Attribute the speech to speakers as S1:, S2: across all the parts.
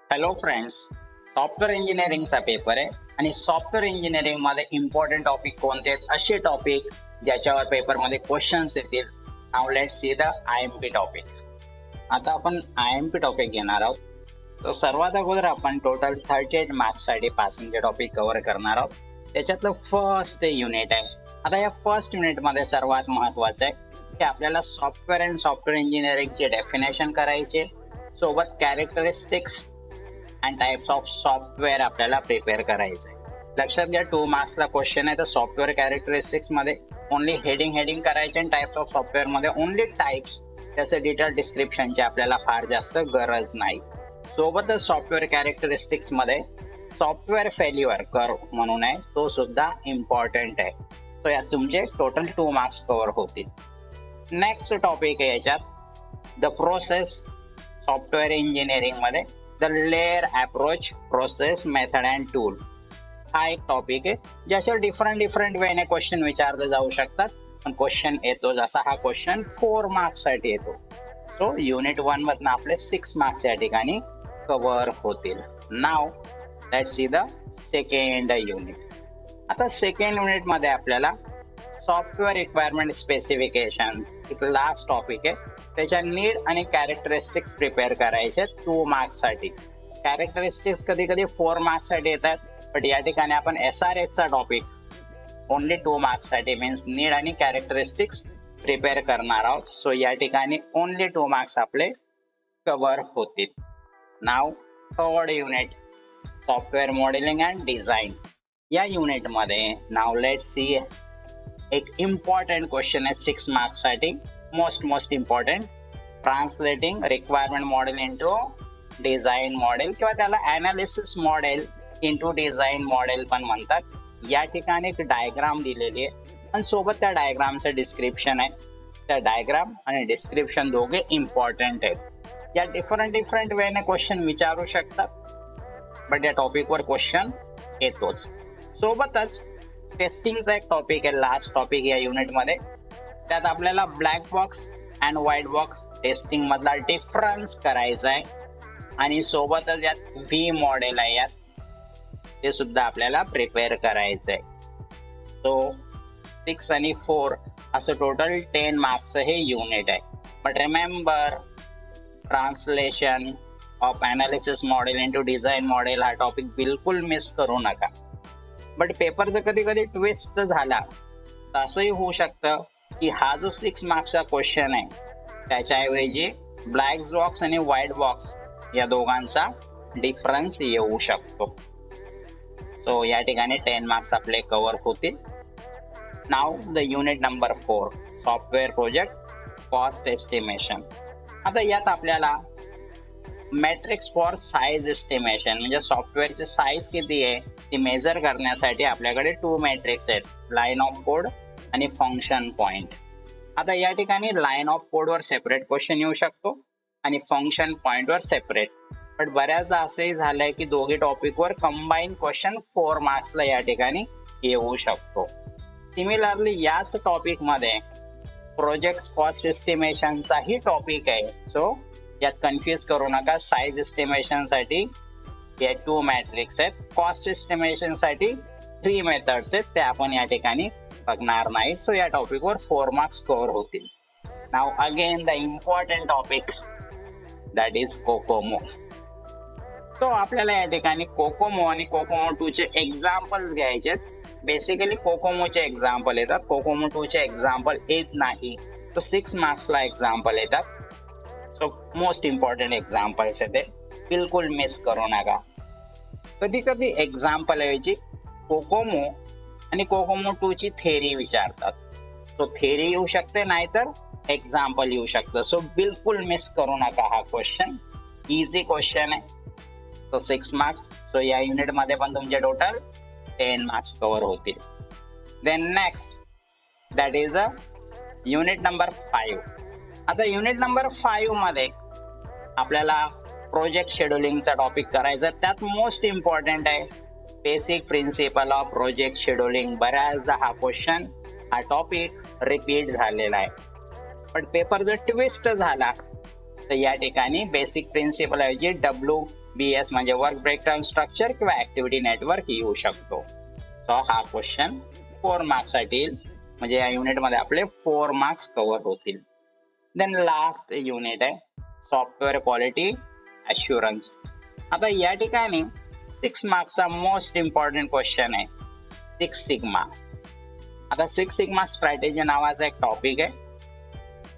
S1: Hello friends, software इंजिनिअरिंगचा paper आहे आणि software engineering मध्ये इम्पॉर्टंट टॉपिक कोणते आहेत, असे टॉपिक ज्याच्यावर पेपरमध्ये क्वेश्चन्स येतील. Now let's see the IMP topic. आता आपण आयएमपी टॉपिक घेणार आहोत. तर सर्वात अगोदर आपण टोटल 38 मार्क्स साठी पासिंगचे टॉपिक कव्हर करणार आहोत. त्याच्यातलं फर्स्ट युनिट आहे. आता या फर्स्ट युनिट मध्ये सर्वात महत्वाचं आहे की आपल्याला सॉफ्टवेअर अँड सॉफ्टवेअर इंजिनिअरिंगचे डेफिनेशन करायचे, सोबत characteristics and types of software आपल्याला प्रिपेअर करायचं आहे. लक्षात घ्या, 2 मार्क्सला क्वेश्चन आहे. तर सॉफ्टवेअर कॅरेक्टरिस्टिक्स मध्ये ओनली हेडिंग करायचे आणि टाइप्स ऑफ सॉफ्टवेअर मध्ये ओनली टाइप्स, त्याचं डिटेल डिस्क्रिप्शनची आपल्याला फार जास्त गरज नाही. सोबतच सॉफ्टवेअर कॅरेक्टरिस्टिक्स मध्ये सॉफ्टवेअर फेल्युअर कर्व म्हणून आहे, तो सुद्धा इम्पॉर्टंट आहे. तर यात तुमचे टोटल 2 मार्क्स कव्हर होतील. नेक्स्ट टॉपिक आहे याच्यात द प्रोसेस. सॉफ्टवेअर इंजिनिअरिंग मध्ये the layer approach, process, method and tool हा एक टॉपिक आहे, ज्याच्यावर डिफरंट वेने क्वेश्चन विचारले जाऊ शकतात. पण क्वेश्चन येतो जसा हा क्वेश्चन 4 मार्क्स साठी येतो. सो युनिट 1 मधनं आपले 6 मार्क्स या ठिकाणी कव्हर होतील. नाव let's see the second unit. आता सेकंड युनिट मध्ये आपल्याला सॉफ्टवेअर रिक्वायरमेंट स्पेसिफिकेशन एक लास्ट टॉपिक आहे. त्याच्या नीड आणि कॅरेक्टरिस्टिक्स प्रिपेअर करायचे 2 मार्क्स साठी. कॅरेक्टरिस्टिक्स कधी कधी 4 मार्क्स साठी येतात, पण या ठिकाणी आपण SRH चा टॉपिक ओनली 2 मार्क्स साठी मीन्स नीड आणि कॅरेक्टरिस्टिक्स प्रिपेअर करणार आहोत. सो या ठिकाणी ओनली 2 मार्क्स आपले कव्हर होतील. Now third unit software modeling and design. या युनिट मध्ये नाव लेट्स सी एक इम्पॉर्टंट क्वेश्चन आहे 6 मार्क्स साठी. Most important, translating requirement model into design model किंवा त्याला analysis model into design model पण म्हणतात. या ठिकाणी एक डायग्राम दिलेली आहे आणि सोबत त्या डायग्रामचं डिस्क्रिप्शन आहे. त्या डायग्राम आणि डिस्क्रिप्शन दोघे इम्पॉर्टंट आहेत. या डिफरंट वेने क्वेश्चन विचारू शकतात, बट या टॉपिकवर क्वेश्चन येतोच. सोबतच टेस्टिंगचा एक टॉपिक आहे, लास्ट टॉपिक या युनिट मध्ये. त्यात आपल्याला black box and white box testing मधला डिफरन्स करायचा आहे आणि सोबतच यात व्ही मॉडेल आहे, यात ते सुद्धा आपल्याला प्रिपेअर करायचं आहे. सो 6 आणि 4 असं टोटल 10 मार्क्स हे युनिट आहे. But remember, translation of analysis model into design model हा टॉपिक बिलकुल मिस करू नका. बट पेपर जर कधी ट्विस्ट झाला तर असंही होऊ शकतं की हा जो 6 मार्क्सचा क्वेश्चन आहे त्याच्याऐवजी ब्लॅक बॉक्स आणि व्हाईट बॉक्स या दोघांचा डिफरन्स येऊ शकतो. सो या ठिकाणी 10 मार्क्स आपले कव्हर होतील. नाव the unit number 4 software project cost estimation. आता यात आपल्याला मॅट्रिक्स फॉर साईज एस्टिमेशन म्हणजे सॉफ्टवेअरची साईज किती आहे ती मेजर करण्यासाठी आपल्याकडे 2 मॅट्रिक्स आहेत, लाईन ऑफ कोड आणि फंक्शन पॉइंट. आता या ठिकाणी लाईन ऑफ कोड वर सेपरेट क्वेश्चन येऊ शकतो आणि फंक्शन पॉइंट वर सेपरेट. बट बऱ्याचदा असंही झालंय की दोघे टॉपिक वर कंबाईन क्वेश्चन 4 मार्क्सला या ठिकाणी येऊ शकतो. सिमिलरली याच टॉपिक मध्ये प्रोजेक्ट कॉस्ट एस्टिमेशनचाही टॉपिक आहे. सो यात कन्फ्युज करू नका. साईज एस्टिमेशन साठी हे 2 मॅट्रिक्स आहेत, कॉस्ट एस्टिमेशन साठी 3 मेथड्स आहेत, ते आपण या ठिकाणी बघणार नाही. सो या टॉपिक वर 4 मार्क्स कव्हर होतील. Now again the important topic that is COCOMO. तो आपल्याला या ठिकाणी कोकोमो आणि कोकोमो 2 चे एक्झाम्पल्स घ्यायचे. बेसिकली कोकोमोचे एक्झाम्पल येतात, कोकोमो 2 चे एक्झाम्पल येत नाही. तो 6 मार्क्सला एक्झाम्पल येतात. सो मोस्ट इम्पॉर्टंट एक्झाम्पल्स आहे, ते बिलकुल मिस करू नका. कधी एक्झाम्पल ऐवजी कोकोमो आणि कोकोमो 2 ची थेरी विचारतात. सो थेरी येऊ शकते, नाहीतर एक्झाम्पल येऊ शकतं. सो बिलकुल मिस करू नका हा क्वेश्चन. इझी क्वेश्चन आहे. So 6 marks. सो या युनिट मध्ये पण तुमचे टोटल 10 मार्क्स कव्हर होतील. Then next that is a unit number 5. आता युनिट नंबर 5 मध्ये आपल्याला प्रोजेक्ट शेड्युलिंगचा टॉपिक करायचा. त्यात मोस्ट इम्पॉर्टंट आहे basic principle of project scheduling. बऱ्याचदा हा क्वेश्चन हा टॉपिक रिपीट झालेला आहे, पण पेपर जर ट्विस्ट झाला तर या ठिकाणी बेसिक प्रिन्सिपल ऐवजी BS म्हणजे वर्क ब्रेकडाऊन स्ट्रक्चर किंवा ऍक्टिव्हिटी नेटवर्क येऊ शकतो. सो हा क्वेश्चन 4 मार्क्स साठी येईल, म्हणजे या युनिट मध्ये आपले 4 मार्क्स कव्हर होतील. देन लास्ट युनिट आहे सॉफ्टवेअर क्वालिटी अश्युरन्स. आता या ठिकाणी 6 मार्क्सचा मोस्ट इम्पॉर्टंट क्वेश्चन आहे 6 सिग्मा. आता 6 सिग्मा स्ट्रॅटेजी नावाचा एक टॉपिक आहे,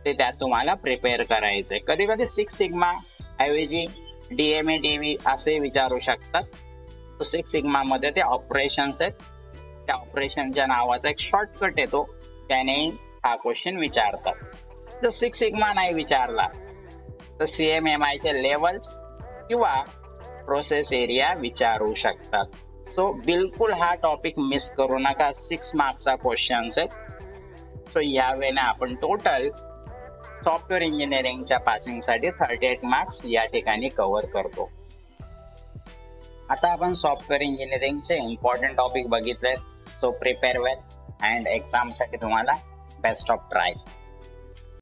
S1: ते त्यात तुम्हाला प्रिपेअर करायचंय. कधी कधी 6 सिग्मा ऐवजी DMA DV असे विचारू शकतात. 6 सिग्मा मध्ये ते ऑपरेशन्स आहेत, त्या ऑपरेशनच्या नावाचा एक शॉर्टकट येतो, त्याने हा क्वेश्चन विचारतात. जर 6 सिग्मा नाही विचारला तर CMMI चे लेवल्स किंवा प्रोसेस एरिया विचारू शकतात. सो बिलकुल हा टॉपिक मिस करू नका, 6 मार्क्सचा क्वेश्चन्स आहेत. सो या वेळेने आपण टोटल सॉफ्टवेअर इंजिनिअरिंगच्या पासिंग साठी 38 मार्क्स या ठिकाणी कव्हर करतो. आता आपण सॉफ्टवेअर इंजिनिअरिंगचे इम्पॉर्टंट टॉपिक बघितले. So prepare well and exam साठी तुम्हाला बेस्ट ऑफ ट्राय.